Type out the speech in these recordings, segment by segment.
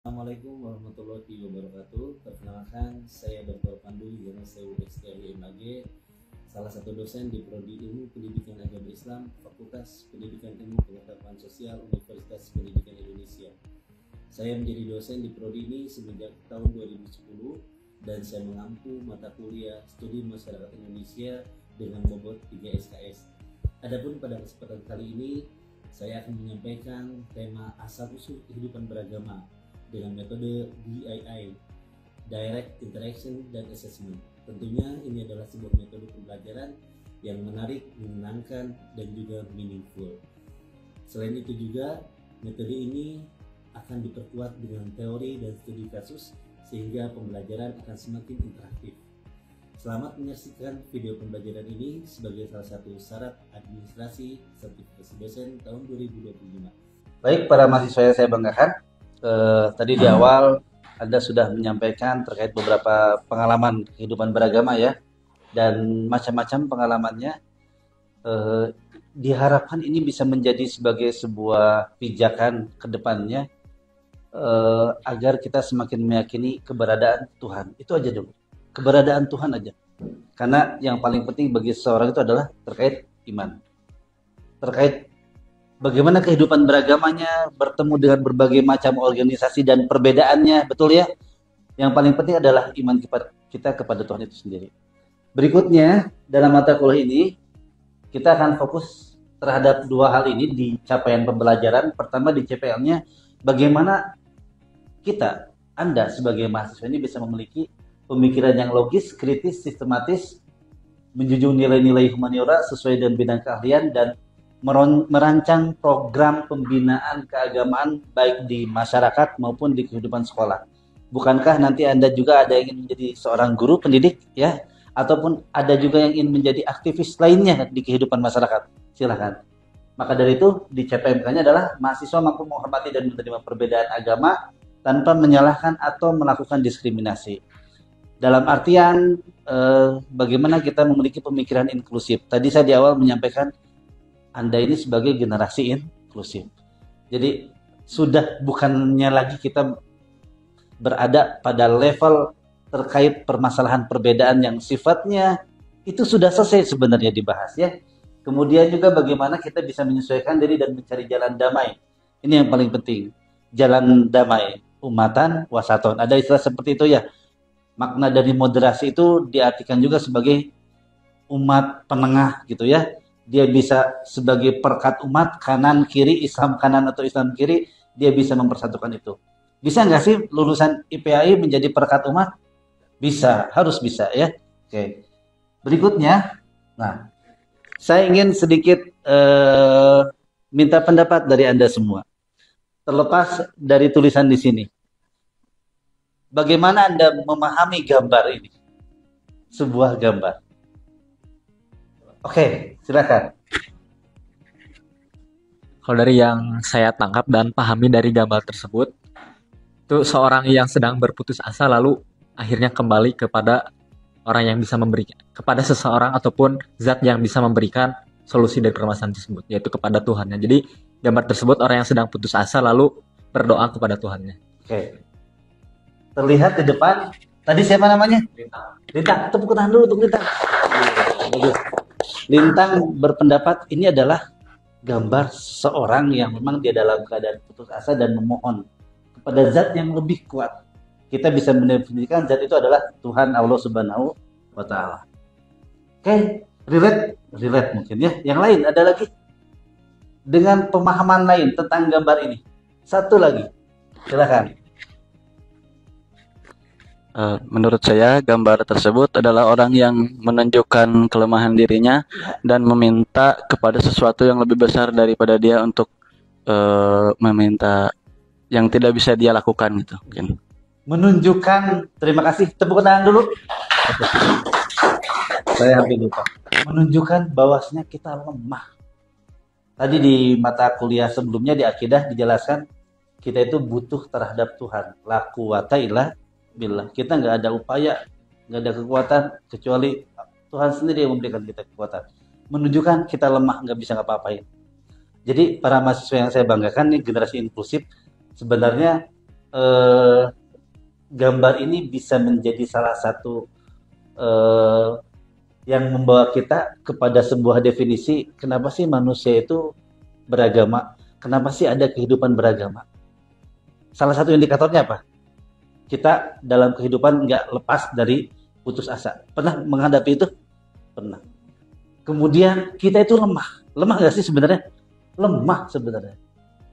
Assalamualaikum warahmatullahi wabarakatuh. Perkenalkan, saya Dr. Pandu Yenesewu XTI MAG, salah satu dosen di Prodi Ilmu Pendidikan Agama Islam, Fakultas Pendidikan Ilmu Pengetahuan Sosial Universitas Pendidikan Indonesia. Saya menjadi dosen di Prodi ini semenjak tahun 2010 dan saya mengampu mata kuliah Studi Masyarakat Indonesia dengan bobot 3 SKS. Adapun pada kesempatan kali ini, saya akan menyampaikan tema asal-usul kehidupan beragama dengan metode DII, Direct Interaction dan Assessment. Tentunya ini adalah sebuah metode pembelajaran yang menarik, menyenangkan, dan juga meaningful. Selain itu juga, metode ini akan diperkuat dengan teori dan studi kasus sehingga pembelajaran akan semakin interaktif. Selamat menyaksikan video pembelajaran ini sebagai salah satu syarat administrasi sertifikasi dosen tahun 2025. Baik, para mahasiswa yang saya banggakan, tadi di awal Anda sudah menyampaikan terkait beberapa pengalaman kehidupan beragama ya, dan macam-macam pengalamannya. Diharapkan ini bisa menjadi sebagai sebuah pijakan ke depannya, agar kita semakin meyakini keberadaan Tuhan. Itu aja dulu, keberadaan Tuhan aja. Karena yang paling penting bagi seseorang itu adalah terkait iman, terkait bagaimana kehidupan beragamanya, bertemu dengan berbagai macam organisasi dan perbedaannya, betul ya? Yang paling penting adalah iman kita kepada Tuhan itu sendiri. Berikutnya, dalam mata kuliah ini, kita akan fokus terhadap dua hal ini di capaian pembelajaran. Pertama di CPL-nya, bagaimana kita, Anda sebagai mahasiswa ini bisa memiliki pemikiran yang logis, kritis, sistematis, menjunjung nilai-nilai humaniora sesuai dengan bidang keahlian, dan merancang program pembinaan keagamaan baik di masyarakat maupun di kehidupan sekolah. Bukankah nanti Anda juga ada yang ingin menjadi seorang guru pendidik ya, ataupun ada juga yang ingin menjadi aktivis lainnya di kehidupan masyarakat? Silahkan. Maka dari itu di CPMK-nya adalah mahasiswa mampu menghormati dan menerima perbedaan agama tanpa menyalahkan atau melakukan diskriminasi. Dalam artian bagaimana kita memiliki pemikiran inklusif. Tadi saya di awal menyampaikan Anda ini sebagai generasi inklusif. Jadi sudah bukannya lagi kita berada pada level terkait permasalahan perbedaan yang sifatnya itu sudah selesai sebenarnya dibahas ya. Kemudian juga bagaimana kita bisa menyesuaikan diri dan mencari jalan damai. Ini yang paling penting. Jalan damai, umatan, wasaton. Ada istilah seperti itu ya. Makna dari moderasi itu diartikan juga sebagai umat penengah gitu ya. Dia bisa sebagai perkat umat, kanan kiri, Islam kanan atau Islam kiri, dia bisa mempersatukan itu. Bisa nggak sih lulusan IPAI menjadi perkat umat? Bisa, harus bisa ya. Oke. Berikutnya, nah, saya ingin sedikit minta pendapat dari Anda semua. Terlepas dari tulisan di sini, bagaimana Anda memahami gambar ini? Sebuah gambar. Oke, silakan. Kalau dari yang saya tangkap dan pahami dari gambar tersebut, itu seorang yang sedang berputus asa lalu akhirnya kembali kepada orang yang bisa memberikan, kepada seseorang ataupun zat yang bisa memberikan solusi dari permasalahan tersebut, yaitu kepada Tuhannya. Jadi gambar tersebut orang yang sedang putus asa lalu berdoa kepada Tuhannya. Oke. Terlihat di depan, tadi siapa namanya? Lintang. Tepuk tangan dulu untuk Lintang. Bagus. Lintang berpendapat ini adalah gambar seorang yang memang dia dalam keadaan putus asa dan memohon kepada zat yang lebih kuat. Kita bisa mendefinisikan zat itu adalah Tuhan Allah Subhanahu wa Ta'ala. Oke, relate mungkin ya. Yang lain ada lagi dengan pemahaman lain tentang gambar ini. Satu lagi, silakan. Menurut saya gambar tersebut adalah orang yang menunjukkan kelemahan dirinya dan meminta kepada sesuatu yang lebih besar daripada dia untuk meminta yang tidak bisa dia lakukan gitu mungkin. Menunjukkan, terima kasih, tepuk tangan dulu. Saya hampir lupa. Menunjukkan bahwasanya kita lemah. Tadi di mata kuliah sebelumnya di akidah dijelaskan kita itu butuh terhadap Tuhan. La quwata illa billah. Kita nggak ada upaya, nggak ada kekuatan kecuali Tuhan sendiri yang memberikan kita kekuatan. Menunjukkan kita lemah, nggak bisa ngapa-ngapain. Jadi para mahasiswa yang saya banggakan nih generasi inklusif sebenarnya eh, gambar ini bisa menjadi salah satu eh, yang membawa kita kepada sebuah definisi kenapa sih manusia itu beragama, kenapa sih ada kehidupan beragama. Salah satu indikatornya apa? Kita dalam kehidupan nggak lepas dari putus asa. Pernah menghadapi itu? Pernah. Kemudian kita itu lemah. Lemah nggak sih sebenarnya? Lemah sebenarnya.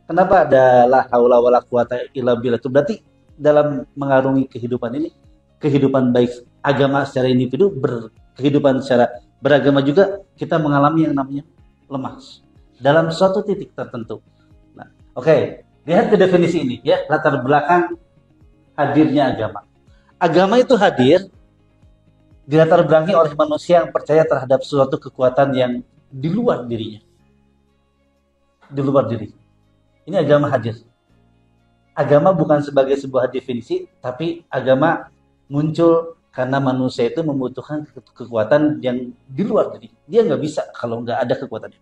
Kenapa ada la haula wala quwata illa billah? Itu berarti dalam mengarungi kehidupan ini, kehidupan baik agama secara individu, kehidupan secara beragama juga kita mengalami yang namanya lemah dalam suatu titik tertentu. Nah, oke, lihat ke definisi ini ya, latar belakang hadirnya agama. Agama itu hadir dilatar belakangi oleh manusia yang percaya terhadap suatu kekuatan yang di luar dirinya. Di luar diri. Ini agama hadir. Agama bukan sebagai sebuah definisi, tapi agama muncul karena manusia itu membutuhkan kekuatan yang di luar diri. Dia nggak bisa kalau nggak ada kekuatannya.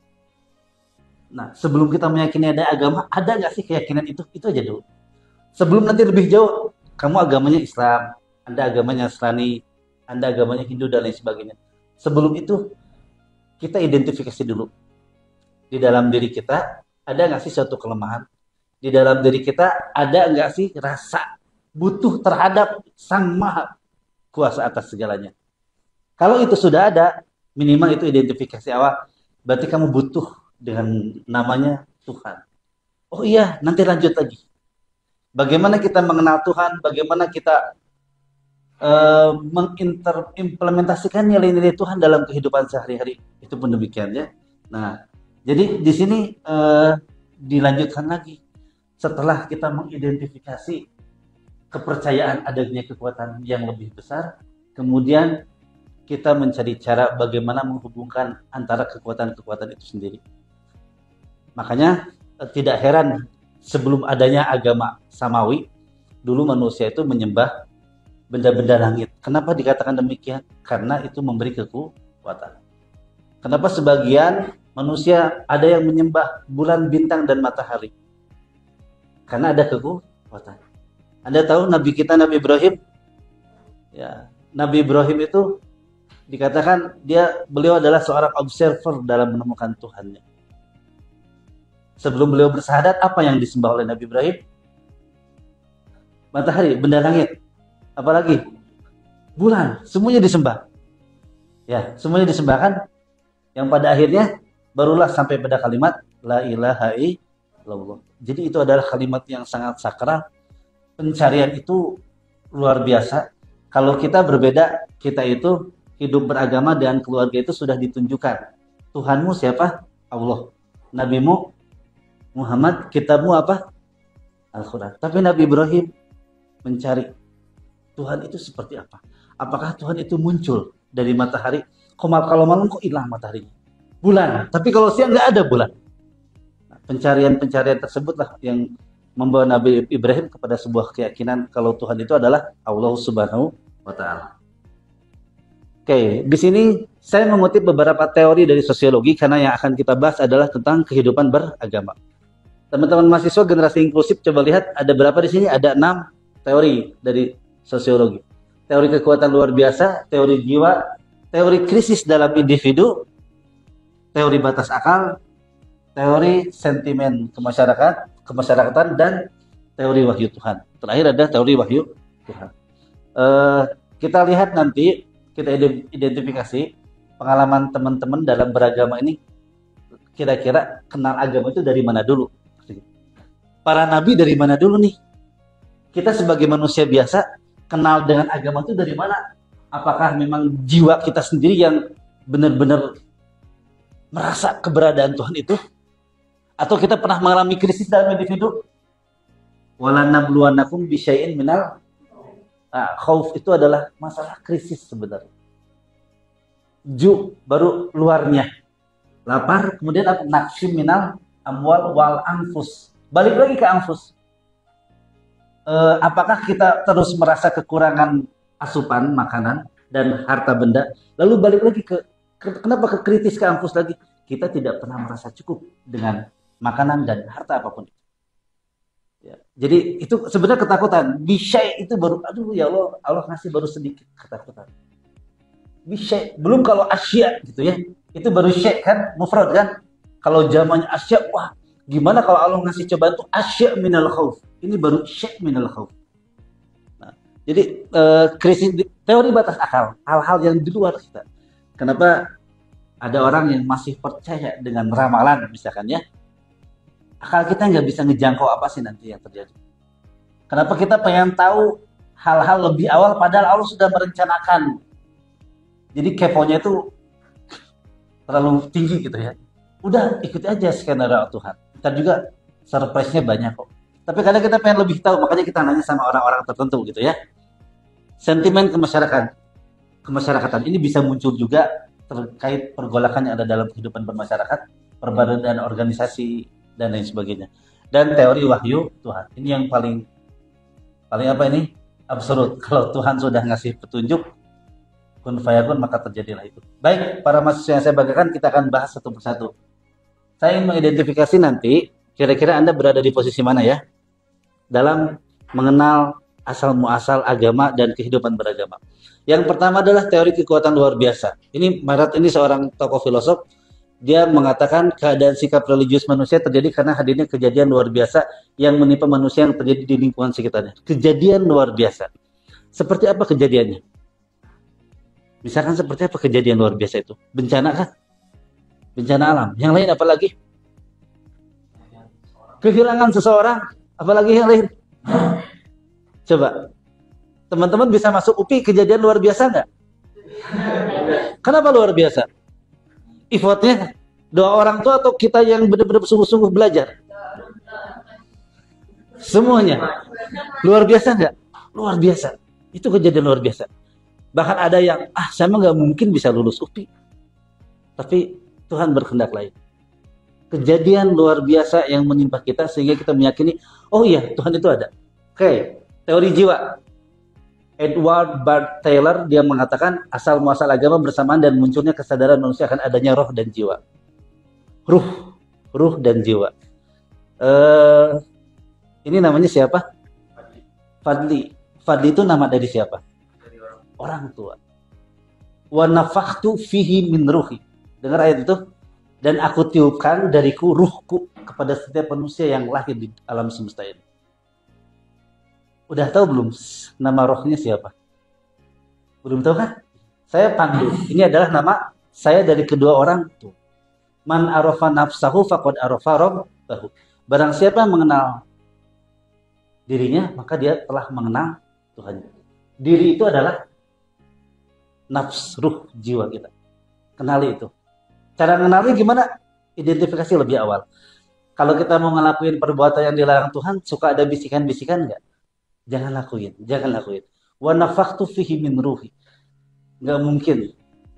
Nah, sebelum kita meyakini ada agama, ada nggak sih keyakinan itu? Itu aja dulu. Sebelum nanti lebih jauh, kamu agamanya Islam, Anda agamanya Nasrani, Anda agamanya Hindu, dan lain sebagainya. Sebelum itu, kita identifikasi dulu. Di dalam diri kita, ada nggak sih suatu kelemahan? Di dalam diri kita, ada nggak sih rasa butuh terhadap Sang Maha Kuasa atas segalanya? Kalau itu sudah ada, minimal itu identifikasi awal, berarti kamu butuh dengan namanya Tuhan. Oh iya, nanti lanjut lagi. Bagaimana kita mengenal Tuhan, bagaimana kita mengimplementasikan nilai-nilai Tuhan dalam kehidupan sehari-hari. Itu pun demikian ya. Nah, jadi di sini dilanjutkan lagi. Setelah kita mengidentifikasi kepercayaan adanya kekuatan yang lebih besar, kemudian kita mencari cara bagaimana menghubungkan antara kekuatan-kekuatan itu sendiri. Makanya tidak heran sebelum adanya agama samawi, dulu manusia itu menyembah benda-benda langit. Kenapa dikatakan demikian? Karena itu memberi kekuatan. Kenapa sebagian manusia ada yang menyembah bulan, bintang, dan matahari? Karena ada kekuatan. Anda tahu Nabi kita, Nabi Ibrahim? Ya, Nabi Ibrahim itu dikatakan beliau adalah seorang observer dalam menemukan Tuhannya. Sebelum beliau bersahadat, apa yang disembah oleh Nabi Ibrahim? Matahari, benda langit. Apalagi? Bulan, semuanya disembah. Ya, semuanya disembah kan? Yang pada akhirnya barulah sampai pada kalimat la ilaha illallah. Jadi itu adalah kalimat yang sangat sakral. Pencarian itu luar biasa. Kalau kita berbeda, kita itu hidup beragama dan keluarga itu sudah ditunjukkan. Tuhanmu siapa? Allah. Nabimu Muhammad, kitabmu apa? Al-Quran. Tapi Nabi Ibrahim mencari Tuhan itu seperti apa? Apakah Tuhan itu muncul dari matahari? Kalau malam kok hilang matahari? Bulan. Tapi kalau siang nggak ada bulan. Nah, pencarian-pencarian tersebutlah yang membawa Nabi Ibrahim kepada sebuah keyakinan kalau Tuhan itu adalah Allah Subhanahu wa Ta'ala. Oke, di sini saya mengutip beberapa teori dari sosiologi karena yang akan kita bahas adalah tentang kehidupan beragama. Teman-teman mahasiswa generasi inklusif, coba lihat ada berapa di sini? Ada 6 teori dari sosiologi. Teori kekuatan luar biasa, teori jiwa, teori krisis dalam individu, teori batas akal, teori sentimen kemasyarakatan, dan teori wahyu Tuhan. Terakhir ada teori wahyu Tuhan. Kita lihat nanti, kita identifikasi pengalaman teman-teman dalam beragama ini, kira-kira kenal agama itu dari mana dulu? Para nabi dari mana dulu nih? Kita sebagai manusia biasa kenal dengan agama itu dari mana? Apakah memang jiwa kita sendiri yang benar-benar merasa keberadaan Tuhan itu? Atau kita pernah mengalami krisis dalam individu? Walanabluwannakum bisyai'in minal khauf, itu adalah masalah krisis sebenarnya. Ju baru luarnya. Lapar, kemudian apa? Naqsim minal amwal wal anfus. Balik lagi ke anfus. Apakah kita terus merasa kekurangan asupan makanan dan harta benda, lalu balik lagi kenapa ke kritis ke anfus lagi? Kita tidak pernah merasa cukup dengan makanan dan harta apapun. Ya. Jadi itu sebenarnya ketakutan. Bisyai itu baru, aduh ya Allah, Allah ngasih baru sedikit ketakutan. Bisyai, belum kalau asya gitu ya. Itu baru syai kan, mufrad kan. Kalau zamannya asya, wah gimana kalau Allah ngasih cobaan itu asya minal khauf. Ini baru syai minal khauf. Nah, jadi krisis teori batas akal, hal-hal yang di luar kita. Kenapa ada orang yang masih percaya dengan ramalan misalkan ya? Akal kita nggak bisa ngejangkau apa sih nanti yang terjadi. Kenapa kita pengen tahu hal-hal lebih awal padahal Allah sudah merencanakan. Jadi keponya itu terlalu tinggi gitu ya. Udah ikuti aja skenario Tuhan. Ntar juga surprise-nya banyak kok. Tapi kadang kita pengen lebih tahu, makanya kita nanya sama orang-orang tertentu gitu ya. Sentimen kemasyarakatan ini bisa muncul juga terkait pergolakan yang ada dalam kehidupan bermasyarakat, perbedaan organisasi dan lain sebagainya. Dan teori wahyu Tuhan. Ini yang paling apa ini? Absurd. Kalau Tuhan sudah ngasih petunjuk, kun fayakun, maka terjadilah itu. Baik, para mahasiswa yang saya banggakan, kita akan bahas satu persatu. Saya ingin mengidentifikasi nanti, kira-kira Anda berada di posisi mana ya? Dalam mengenal asal muasal agama dan kehidupan beragama. Yang pertama adalah teori kekuatan luar biasa. Ini Marat ini seorang tokoh filosof. Dia mengatakan keadaan sikap religius manusia terjadi karena hadirnya kejadian luar biasa yang menimpa manusia yang terjadi di lingkungan sekitarnya. Kejadian luar biasa. Seperti apa kejadiannya? Misalkan seperti apa kejadian luar biasa itu? Bencana kan? Bencana alam. Yang lain apa lagi? Kehilangan seseorang. Apalagi yang lain? Coba. Teman-teman bisa masuk UPI kejadian luar biasa nggak? Kenapa luar biasa? Effortnya doa orang tua atau kita yang benar-benar sungguh-sungguh belajar? Semuanya. Luar biasa nggak? Luar biasa. Itu kejadian luar biasa. Bahkan ada yang, saya mah nggak mungkin bisa lulus UPI. Tapi Tuhan berkehendak lain. Kejadian luar biasa yang menimpa kita sehingga kita meyakini, oh iya Tuhan itu ada. Oke, teori jiwa. Edward Bart Taylor dia mengatakan asal muasal agama bersamaan dan munculnya kesadaran manusia akan adanya roh dan jiwa. Ruh dan jiwa. Ini namanya siapa? Fadli. Fadli itu nama dari siapa? Orang tua. Wa nafakhtu fihi min ruhi. Dengar ayat itu? Dan aku tiupkan dariku ruhku kepada setiap manusia yang lahir di alam semesta ini. Udah tahu belum nama rohnya siapa? Belum tahu kan? Saya Pandu. Ini adalah nama saya dari kedua orang itu. Man arafa nafsahu faqad arafa rabbahu. Barang siapa yang mengenal dirinya, maka dia telah mengenal Tuhan. Diri itu adalah nafs, ruh, jiwa kita. Kenali itu. Cara mengenali gimana? Identifikasi lebih awal. Kalau kita mau ngelakuin perbuatan yang dilarang Tuhan, suka ada bisikan-bisikan nggak? Jangan lakuin. Wa nafakhtu fihi min ruhi. Nggak mungkin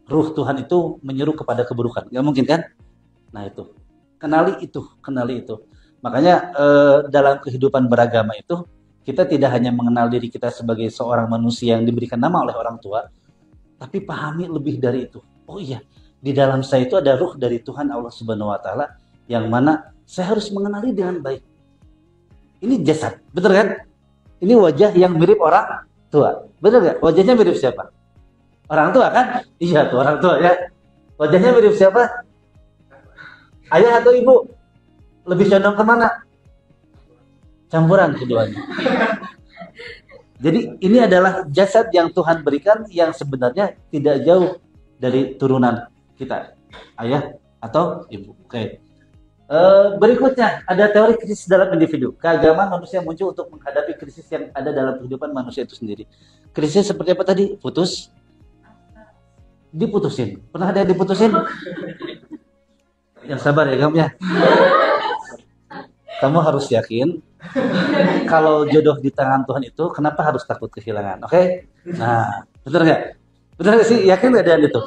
ruh Tuhan itu menyuruh kepada keburukan. Nggak mungkin kan? Nah itu. Kenali itu. Makanya dalam kehidupan beragama itu, kita tidak hanya mengenal diri kita sebagai seorang manusia yang diberikan nama oleh orang tua, tapi pahami lebih dari itu. Oh iya, di dalam saya itu ada ruh dari Tuhan Allah Subhanahu wa taala yang mana saya harus mengenali dengan baik. Ini jasad, betul kan? Ini wajah yang mirip orang tua. Benar nggak? Wajahnya mirip siapa? Orang tua kan? Iya tuh orang tua ya. Wajahnya mirip siapa? Ayah atau ibu? Lebih condong kemana? Campuran keduanya. Jadi ini adalah jasad yang Tuhan berikan yang sebenarnya tidak jauh dari turunan kita. Ayah atau ibu. Oke. Berikutnya ada teori krisis dalam individu. Keagamaan manusia muncul untuk menghadapi krisis yang ada dalam kehidupan manusia itu sendiri. Krisis seperti apa tadi? Diputusin. Pernah ada yang diputusin? Yang sabar ya kamu ya. Kamu harus yakin kalau jodoh di tangan Tuhan itu, kenapa harus takut kehilangan? Oke? Nah, benar nggak? Benar nggak sih? Yakin nggak dengan itu?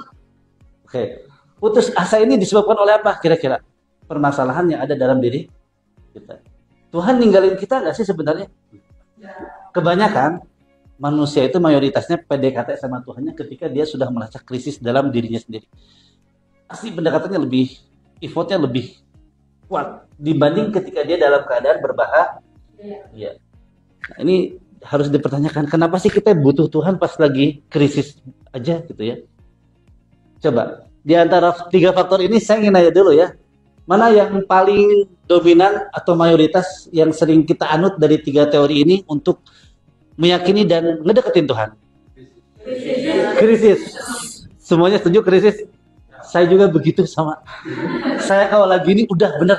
Oke. Putus asa ini disebabkan oleh apa kira-kira? Permasalahan yang ada dalam diri kita. Tuhan ninggalin kita nggak sih sebenarnya? Kebanyakan manusia itu mayoritasnya PDKT sama Tuhannya ketika dia sudah merasa krisis dalam dirinya sendiri. Asli pendekatannya effortnya lebih kuat dibanding ketika dia dalam keadaan Iya. Nah, ini harus dipertanyakan, kenapa sih kita butuh Tuhan pas lagi krisis aja gitu ya? Coba, di antara 3 faktor ini saya ingin nanya dulu ya. Mana yang paling dominan atau mayoritas yang sering kita anut dari 3 teori ini untuk meyakini dan ngedeketin Tuhan? Krisis. Semuanya setuju krisis? Saya juga begitu sama. Saya kalau lagi ini udah bener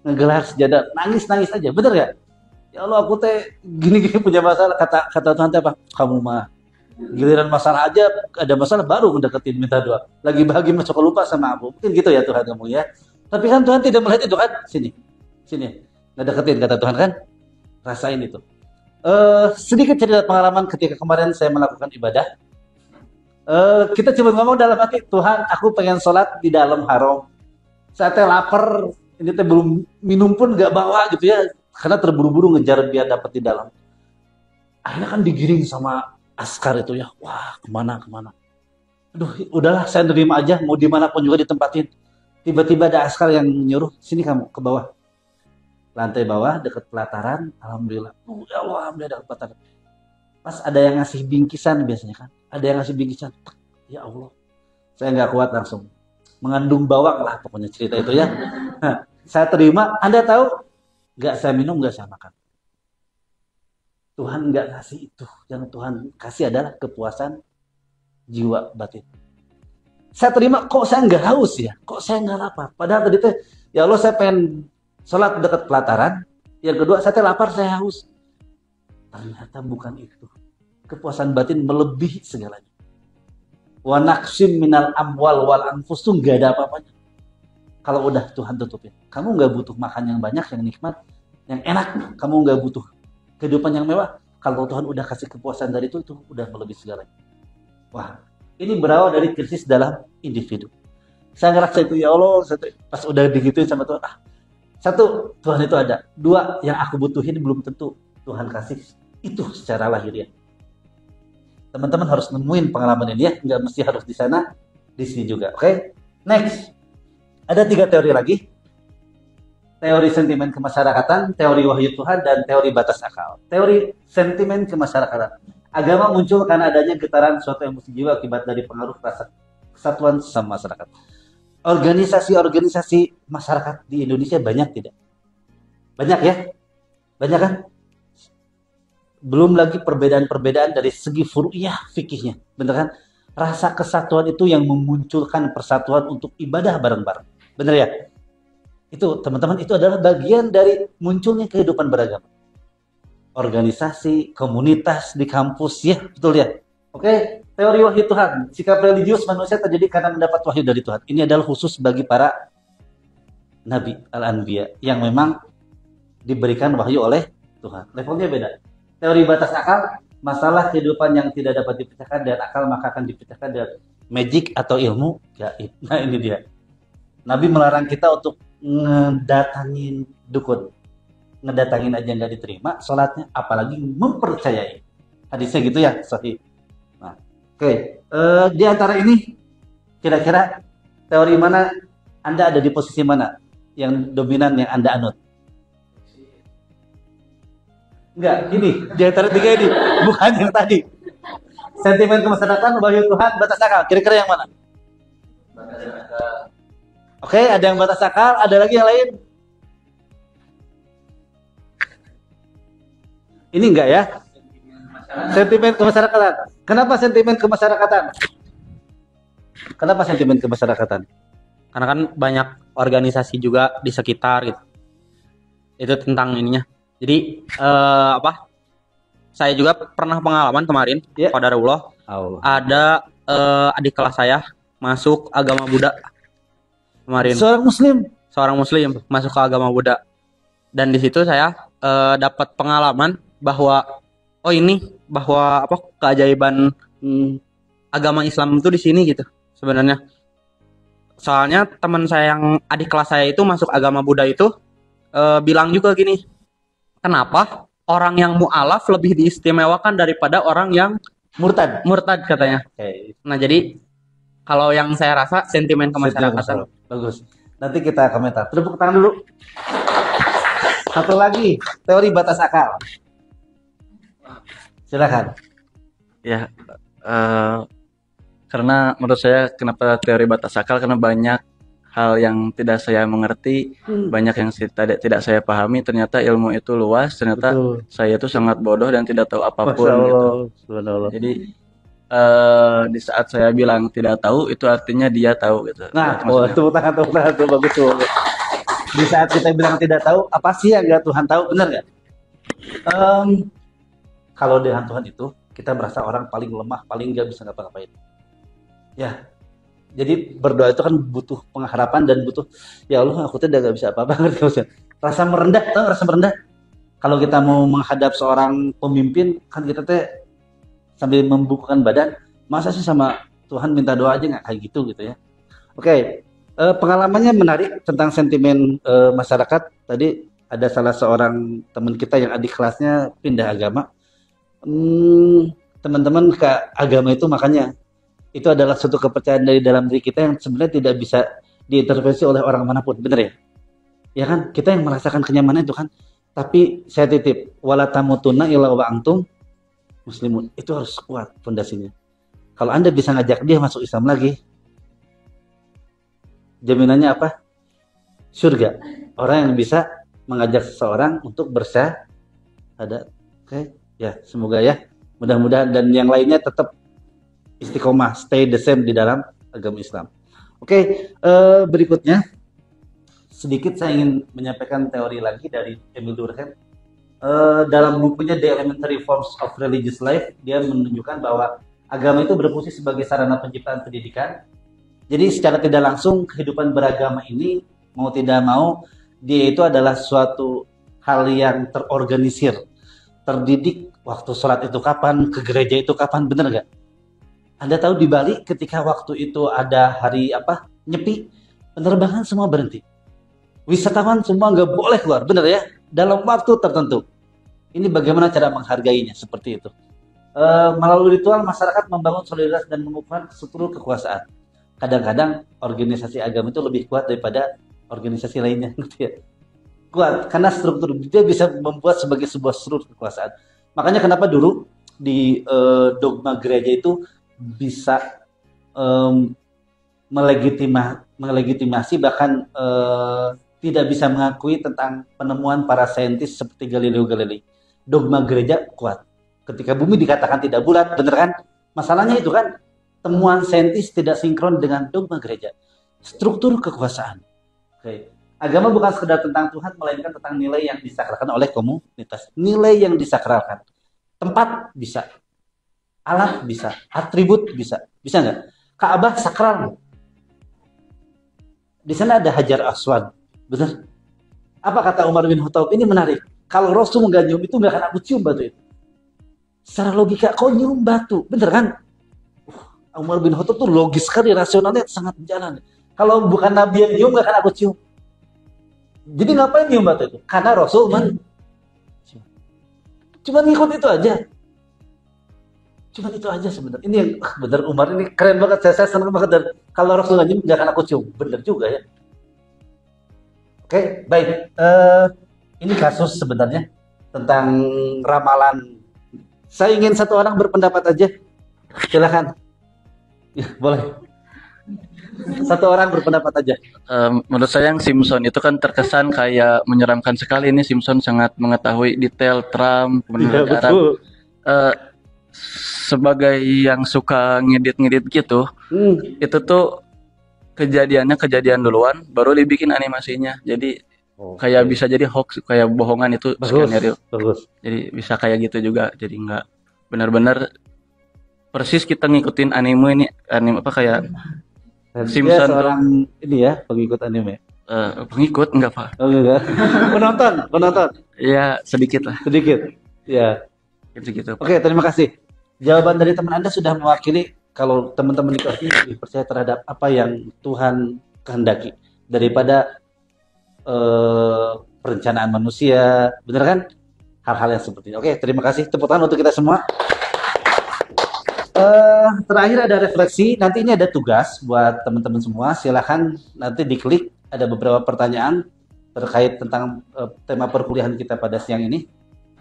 ngegelar sejadah, nangis-nangis aja, bener gak? Ya Allah, aku teh gini-gini punya masalah, kata Tuhan teh apa? Kamu mah giliran masalah aja, ada masalah baru mendeketin minta doa. Lagi bahagia masuk lupa sama aku. Mungkin gitu ya Tuhan kamu ya. Tapi kan Tuhan tidak melihat itu kan. Sini. Ngedeketin kata Tuhan kan. Rasain itu. Sedikit cerita pengalaman ketika kemarin saya melakukan ibadah. Kita cuma ngomong dalam hati, Tuhan, aku pengen sholat di dalam haram. Saya teh lapar, ini teh belum minum pun nggak bawa gitu ya. Karena terburu-buru ngejar biar dapat di dalam. Akhirnya kan digiring sama askar itu ya. Wah, kemana. Aduh, udahlah saya nerima aja. Mau dimanapun juga ditempatin. Tiba-tiba ada askar yang nyuruh, sini kamu ke bawah. Lantai bawah, dekat pelataran. Alhamdulillah. Ya Allah, alhamdulillah dekat pelataran. Pas ada yang ngasih bingkisan biasanya kan. Ada yang ngasih bingkisan. Ya Allah. Saya nggak kuat langsung. Mengandung bawang lah pokoknya cerita itu ya. Nah, saya terima. Anda tahu? Nggak saya minum, nggak saya makan. Tuhan nggak kasih itu. Yang Tuhan kasih adalah kepuasan jiwa batin. Saya terima, kok saya nggak haus ya? Kok saya nggak lapar? Padahal tadi teh, ya Allah saya pengen sholat dekat pelataran. Yang kedua, saya teh lapar, saya haus. Ternyata bukan itu. Kepuasan batin melebihi segalanya. Wa naqsim minal amwal wal anfus tuh nggak ada apa-apanya. Kalau udah Tuhan tutupin, kamu nggak butuh makan yang banyak, yang nikmat, yang enak. Kamu nggak butuh kehidupan yang mewah. Kalau Tuhan udah kasih kepuasan dari itu udah melebihi segalanya. Wah, ini berawal dari krisis dalam individu. Saya ngerasa itu, ya Allah, pas udah digituin sama Tuhan, satu, Tuhan itu ada. Dua, yang aku butuhin belum tentu Tuhan kasih itu secara lahiriah. Teman-teman harus nemuin pengalaman ini ya, nggak mesti harus di sana, di sini juga. Oke? Next. Ada 3 teori lagi. Teori sentimen kemasyarakatan, teori wahyu Tuhan, dan teori batas akal. Teori sentimen kemasyarakatan. Agama muncul karena adanya getaran suatu emosi jiwa akibat dari pengaruh rasa kesatuan sama masyarakat. Organisasi-organisasi masyarakat di Indonesia banyak tidak? Banyak ya? Banyak kan? Belum lagi perbedaan-perbedaan dari segi furu'iyah fikihnya. Bener kan? Rasa kesatuan itu yang memunculkan persatuan untuk ibadah bareng-bareng. Bener ya? Itu teman-teman, itu adalah bagian dari munculnya kehidupan beragama. Organisasi, komunitas di kampus, ya betul ya. Oke, teori wahyu Tuhan. Sikap religius manusia terjadi karena mendapat wahyu dari Tuhan. Ini adalah khusus bagi para nabi al-anbiya yang memang diberikan wahyu oleh Tuhan. Levelnya beda. Teori batas akal, masalah kehidupan yang tidak dapat dipecahkan dan akal maka akan dipecahkan dengan magic atau ilmu gaib. Nah ini dia. Nabi melarang kita untuk ngedatangin dukun. Ngedatangin aja nggak diterima sholatnya, apalagi mempercayai. Hadisnya gitu ya, sahih. Nah, oke. Di antara ini, kira-kira teori mana Anda ada di posisi mana? Yang dominan yang Anda anut? Enggak, ini. Di antara 3 ini. Bukan yang tadi. Sentimen kemasyarakatan, wahyu Tuhan, batas akal. Kira-kira yang mana? Oke, ada yang batas akal, ada lagi yang lain? Ini enggak ya? Sentimen kemasyarakatan. Kenapa sentimen kemasyarakatan? Kenapa sentimen kemasyarakatan? Karena kan banyak organisasi juga di sekitar gitu. Itu tentang ininya. Jadi saya juga pernah pengalaman kemarin, pada Allah. Ada adik kelas saya masuk agama Buddha kemarin. Seorang muslim masuk ke agama Buddha. Dan di situ saya dapat pengalaman bahwa keajaiban agama Islam itu di sini gitu sebenarnya. Soalnya teman saya yang adik kelas saya itu masuk agama Buddha itu bilang juga gini, kenapa orang yang mu'alaf lebih diistimewakan daripada orang yang murtad katanya. Nah jadi kalau yang saya rasa sentimen kemasyarakatan. Bagus. Nanti kita komentar. Tepuk tangan dulu. Satu lagi, teori batas akal. Silakan. Ya, eh, karena menurut saya kenapa teori batas akal, karena banyak hal yang tidak saya mengerti, banyak yang tidak saya pahami. Ternyata ilmu itu luas, ternyata Betul. saya itu sangat bodoh dan tidak tahu apapun Masya gitu. Allah. Subhanallah. Jadi di saat saya bilang tidak tahu, itu artinya dia tahu gitu. Nah, Itu maksudnya. tepuk tangan tuh bagus tuh. Di saat kita bilang tidak tahu, apa sih yang nggak Tuhan tahu, benar nggak? Kalau dengan Tuhan itu, kita merasa orang paling lemah, paling nggak bisa ngapa-ngapain. Ya, jadi berdoa itu kan butuh pengharapan dan butuh, ya Allah, aku tuh udah nggak bisa apa-apa, ngerti maksudnya? Rasa merendah, tau rasa merendah? Kalau kita mau menghadap seorang pemimpin, kan kita teh sambil membukukan badan, masa sih sama Tuhan minta doa aja nggak kayak gitu ya? Oke. Pengalamannya menarik tentang sentimen masyarakat. Tadi ada salah seorang teman kita yang adik kelasnya pindah agama. Teman-teman ke agama itu makanya itu adalah suatu kepercayaan dari dalam diri kita yang sebenarnya tidak bisa diintervensi oleh orang manapun, benar ya? Ya kan, kita yang merasakan kenyamanan itu kan. Tapi saya titip, wala tamutunna illa wa antum muslimun. Itu harus kuat fondasinya. Kalau Anda bisa ngajak dia masuk Islam lagi, jaminannya apa? Surga. Orang yang bisa mengajak seseorang untuk bersyahadat. Oke, ya semoga ya. Mudah-mudahan dan yang lainnya tetap istiqomah, stay the same di dalam agama Islam. Oke, berikutnya sedikit saya ingin menyampaikan teori lagi dari Emil Durkheim. Dalam bukunya The Elementary Forms of Religious Life, dia menunjukkan bahwa agama itu berfungsi sebagai sarana penciptaan pendidikan. Jadi secara tidak langsung kehidupan beragama ini mau tidak mau dia itu adalah suatu hal yang terorganisir, terdidik. Waktu sholat itu kapan, ke gereja itu kapan, bener nggak? Anda tahu di Bali ketika waktu itu ada hari apa nyepi, penerbangan semua berhenti, wisatawan semua nggak boleh keluar, bener ya? Dalam waktu tertentu. Ini bagaimana cara menghargainya seperti itu. Melalui ritual masyarakat membangun solidaritas dan mengukuhkan struktur kekuasaan. Kadang-kadang organisasi agama itu lebih kuat daripada organisasi lainnya, gitu ya. Kuat karena struktur dia bisa membuat sebagai sebuah struktur kekuasaan. Makanya kenapa dulu di dogma gereja itu bisa melegitimasi bahkan tidak bisa mengakui tentang penemuan para saintis seperti Galileo Galilei. Dogma gereja kuat. Ketika bumi dikatakan tidak bulat, bener kan? Masalahnya itu kan temuan saintis tidak sinkron dengan dogma gereja. Struktur kekuasaan. Oke. Agama bukan sekedar tentang Tuhan, melainkan tentang nilai yang disakralkan oleh komunitas. Nilai yang disakralkan. Tempat bisa. Alat bisa. Atribut bisa. Bisa nggak? Ka'bah sakral. Di sana ada Hajar Aswad. Benar? Apa kata Umar bin Khattab? Ini menarik. Kalau Rasul nggak nyium itu, nggak akan aku cium batu itu. Secara logika, kau nyium batu. Bener kan? Umar bin Khattab tuh logis sekali, rasionalnya sangat jalan. Kalau bukan Nabi yang nyium, nggak akan aku cium. Jadi ngapain nyium batu itu? Karena Rasul cuma ngikut itu aja. Cuma itu aja sebenarnya. Ini yang bener Umar ini keren banget. Saya senang banget. Dan kalau Rasul nggak nyium, nggak akan aku cium. Bener juga ya. Oke, baik. Ini kasus sebenarnya tentang ramalan. Saya ingin satu orang berpendapat aja. Silakan. Ya, boleh. Satu orang berpendapat aja. Menurut saya yang Simpson itu kan terkesan kayak menyeramkan sekali. Ini Simpson sangat mengetahui detail Trump, kemudian Ya, Arab. betul. Sebagai yang suka ngedit-ngedit gitu, itu tuh kejadiannya kejadian duluan, baru dibikin animasinya. Jadi kayak bisa jadi hoax, kayak bohongan itu skenario. Bagus. Jadi bisa kayak gitu juga. Jadi nggak benar-benar persis kita ngikutin anime apa kayak Simpson Dia seorang ini ya pengikut anime. pengikut enggak Pak? Oh enggak. Penonton. Ya sedikit lah, Sedikit. Ya. gitu. Oke, terima kasih. Jawaban dari teman Anda sudah mewakili kalau teman-teman itu artinya lebih percaya terhadap apa yang Tuhan kehendaki daripada perencanaan manusia, benar kan? Hal-hal yang seperti ini. Oke, terima kasih. Tepuk tangan untuk kita semua. Terakhir ada refleksi. Nanti ini ada tugas buat teman-teman semua. Silahkan nanti diklik. Ada beberapa pertanyaan. terkait tentang tema perkuliahan kita pada siang ini,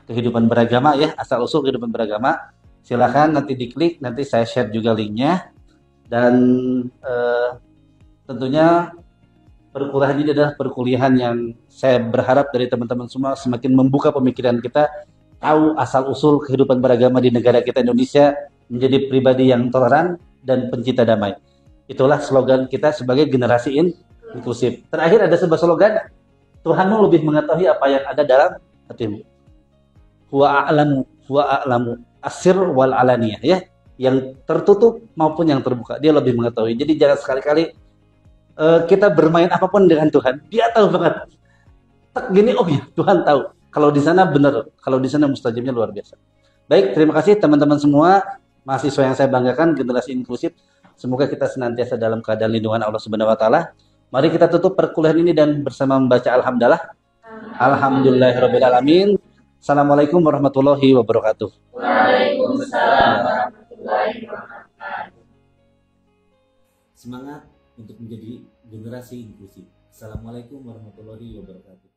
kehidupan beragama ya, asal usul kehidupan beragama. Silakan nanti diklik, nanti saya share juga linknya. Dan tentunya perkuliahan ini adalah perkuliahan yang saya berharap dari teman-teman semua semakin membuka pemikiran kita, tahu asal-usul kehidupan beragama di negara kita Indonesia, menjadi pribadi yang toleran dan pencinta damai. Itulah slogan kita sebagai generasi inklusif. Terakhir ada sebuah slogan, Tuhanmu lebih mengetahui apa yang ada dalam hatimu. Huwa a'lamu asir wal alaniyah, ya. Yang tertutup maupun yang terbuka, dia lebih mengetahui. Jadi jangan sekali-kali kita bermain apapun dengan Tuhan, dia tahu banget. Tak gini, oh ya Tuhan tahu. Kalau di sana benar, kalau di sana mustajabnya luar biasa. Baik, terima kasih teman-teman semua, mahasiswa yang saya banggakan, generasi inklusif. Semoga kita senantiasa dalam keadaan lindungan Allah Subhanahu wa taala. Mari kita tutup perkuliahan ini dan bersama membaca alhamdulillah. Alhamdulillahirabbil alamin. Assalamualaikum warahmatullahi wabarakatuh. Waalaikumsalam warahmatullahi wabarakatuh. Semangat untuk menjadi generasi inklusif. Assalamualaikum warahmatullahi wabarakatuh.